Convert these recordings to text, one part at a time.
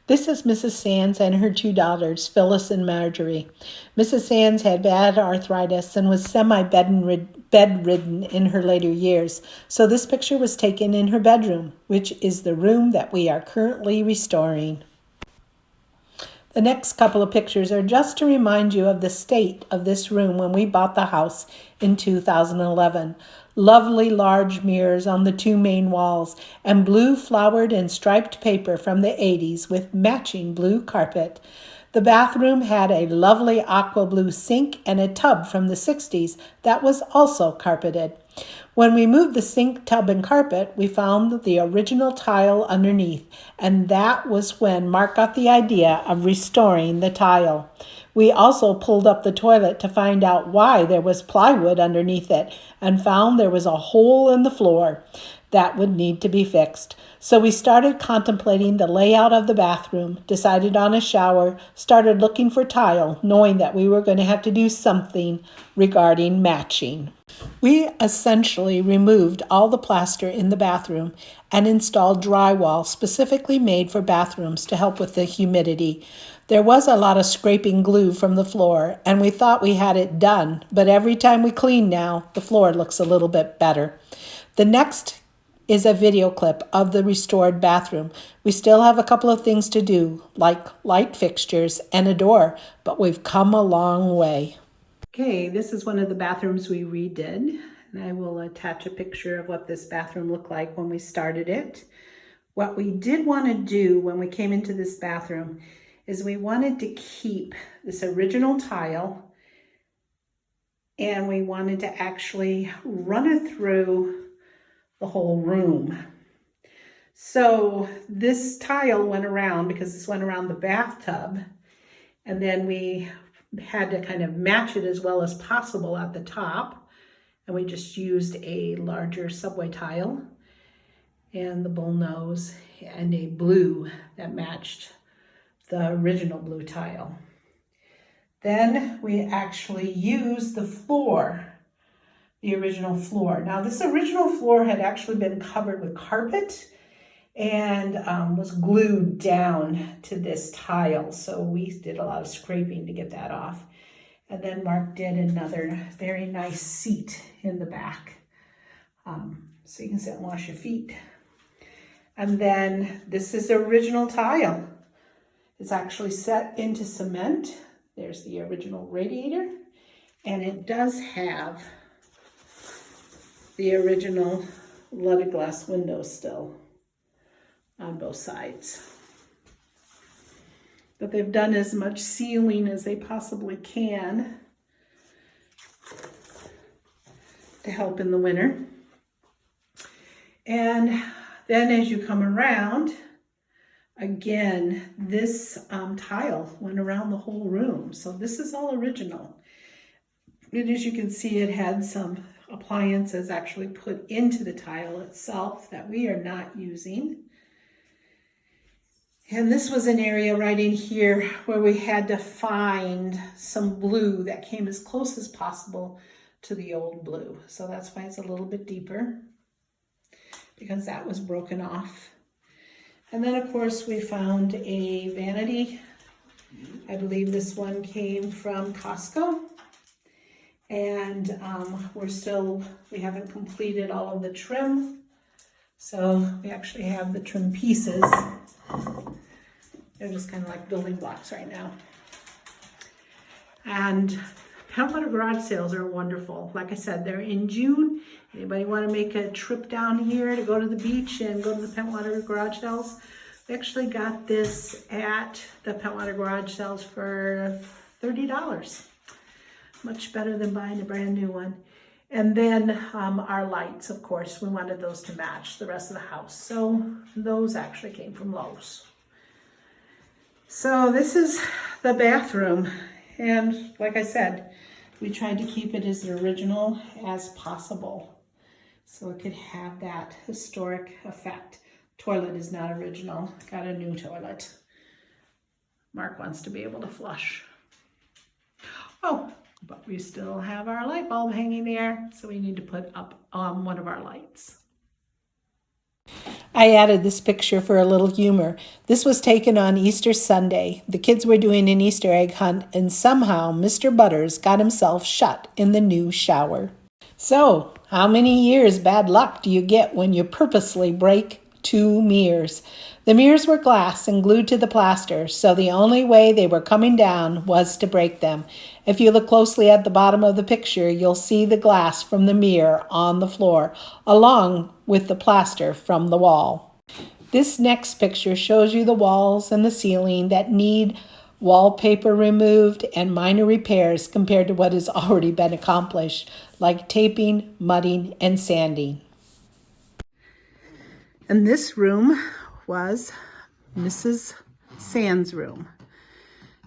This is Mrs. Sands and her two daughters, Phyllis and Marjorie. Mrs. Sands had bad arthritis and was semi-bedridden in her later years, so this picture was taken in her bedroom, which is the room that we are currently restoring. The next couple of pictures are just to remind you of the state of this room when we bought the house in 2011. Lovely large mirrors on the two main walls and blue flowered and striped paper from the 80s with matching blue carpet. The bathroom had a lovely aqua blue sink and a tub from the 60s that was also carpeted. When we moved the sink, tub, and carpet, we found the original tile underneath, and that was when Mark got the idea of restoring the tile. We also pulled up the toilet to find out why there was plywood underneath it and found there was a hole in the floor that would need to be fixed. So we started contemplating the layout of the bathroom, decided on a shower, started looking for tile, knowing that we were going to have to do something regarding matching. We essentially removed all the plaster in the bathroom and installed drywall specifically made for bathrooms to help with the humidity. There was a lot of scraping glue from the floor, and we thought we had it done, but every time we clean now, the floor looks a little bit better. The next is a video clip of the restored bathroom. We still have a couple of things to do, like light fixtures and a door, but we've come a long way. Okay, this is one of the bathrooms we redid, and I will attach a picture of what this bathroom looked like when we started it. What we did want to do when we came into this bathroom is we wanted to keep this original tile, and we wanted to actually run it through the whole room. So this tile went around because this went around the bathtub, and then we had to kind of match it as well as possible at the top, and we just used a larger subway tile and the bull nose and a blue that matched the original blue tile. Then we actually used the floor, the original floor. Now this original floor had actually been covered with carpet and was glued down to this tile. So we did a lot of scraping to get that off. And then Mark did another very nice seat in the back. So you can sit and wash your feet. And then this is the original tile. It's actually set into cement. There's the original radiator. And it does have the original leaded glass windows still on both sides. But they've done as much sealing as they possibly can to help in the winter. And then as you come around, again, this tile went around the whole room. So this is all original. And as you can see, it had some appliances actually put into the tile itself that we are not using. And this was an area right in here where we had to find some blue that came as close as possible to the old blue. So that's why it's a little bit deeper, because that was broken off. And then of course we found a vanity. I believe this one came from Costco. And we haven't completed all of the trim. So we actually have the trim pieces. They're just kind of like building blocks right now. And Pentwater garage sales are wonderful. Like I said, they're in June. Anybody want to make a trip down here to go to the beach and go to the Pentwater garage sales? We actually got this at the Pentwater garage sales for $30. Much better than buying a brand new one. And then our lights, of course, we wanted those to match the rest of the house. So those actually came from Lowe's. So this is the bathroom. And like I said, we tried to keep it as original as possible so it could have that historic effect. Toilet is not original. Got a new toilet. Mark wants to be able to flush. Oh, but we still have our light bulb hanging there, so we need to put up one of our lights. I added this picture for a little humor. This was taken on Easter Sunday. The kids were doing an Easter egg hunt, and somehow Mr. Butters got himself shut in the new shower. So, how many years bad luck do you get when you purposely break 2 mirrors? The mirrors were glass and glued to the plaster, so the only way they were coming down was to break them. If you look closely at the bottom of the picture, you'll see the glass from the mirror on the floor, along with the plaster from the wall. This next picture shows you the walls and the ceiling that need wallpaper removed and minor repairs compared to what has already been accomplished, like taping, mudding, and sanding. And this room was Mrs. Sands' room.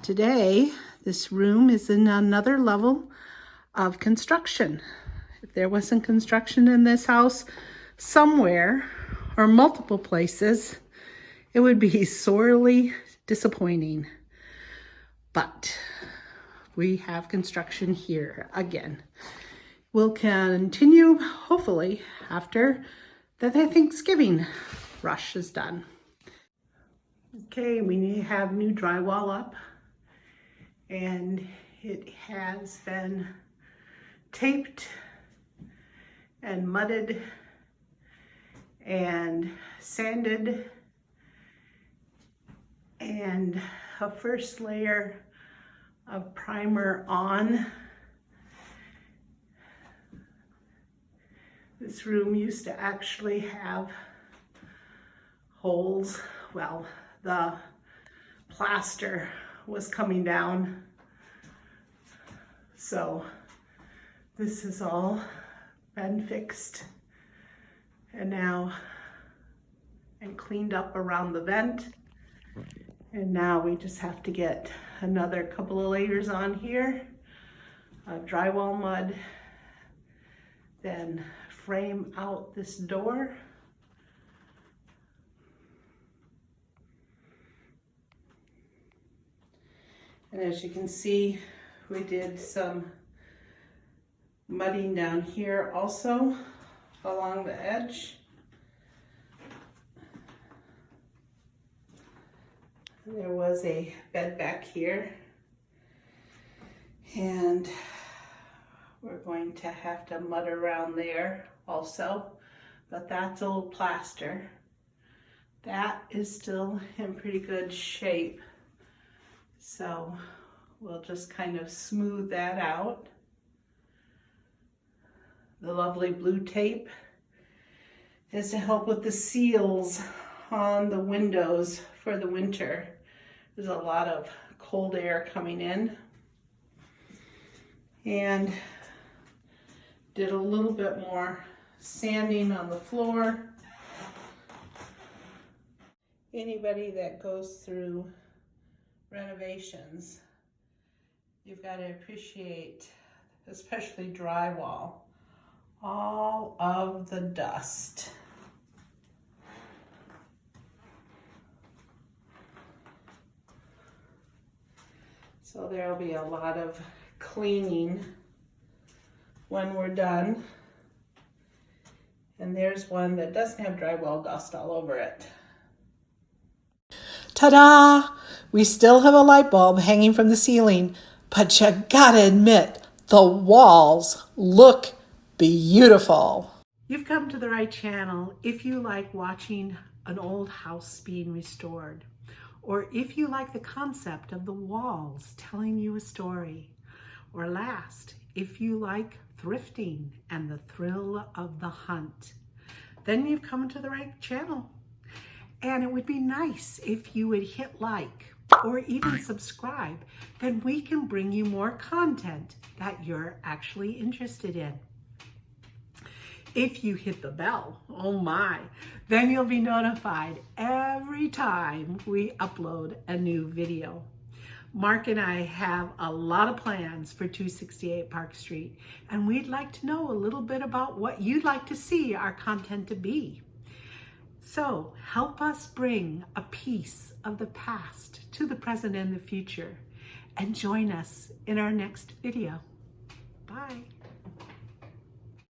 Today, this room is in another level of construction. If there wasn't construction in this house somewhere or multiple places, it would be sorely disappointing. But we have construction here again. We'll continue, hopefully, after the Thanksgiving rush is done. Okay, we have new drywall up, and it has been taped and mudded and sanded, and a first layer of primer on. This room used to actually have holes. Well, the plaster was coming down. So this has all been fixed and now and cleaned up around the vent. And now we just have to get another couple of layers on here of drywall mud, then frame out this door. And as you can see, we did some mudding down here also along the edge. There was a bed back here, and we're going to have to mud around there also, but that's old plaster. That is still in pretty good shape, so we'll just kind of smooth that out. The lovely blue tape is to help with the seals on the windows for the winter. There's a lot of cold air coming in. And did a little bit more sanding on the floor. Anybody that goes through renovations, you've got to appreciate, especially drywall, all of the dust. So there'll be a lot of cleaning when we're done. And there's one that doesn't have drywall dust all over it. Ta-da! We still have a light bulb hanging from the ceiling, but you gotta admit, the walls look beautiful. You've come to the right channel if you like watching an old house being restored, or if you like the concept of the walls telling you a story, or last, if you like thrifting and the thrill of the hunt, then you've come to the right channel. And it would be nice if you would hit like or even subscribe, then we can bring you more content that you're actually interested in. If you hit the bell, oh my, then you'll be notified every time we upload a new video. Mark and I have a lot of plans for 268 Park Street, and we'd like to know a little bit about what you'd like to see our content to be. So help us bring a piece of the past to the present and the future, and join us in our next video. Bye.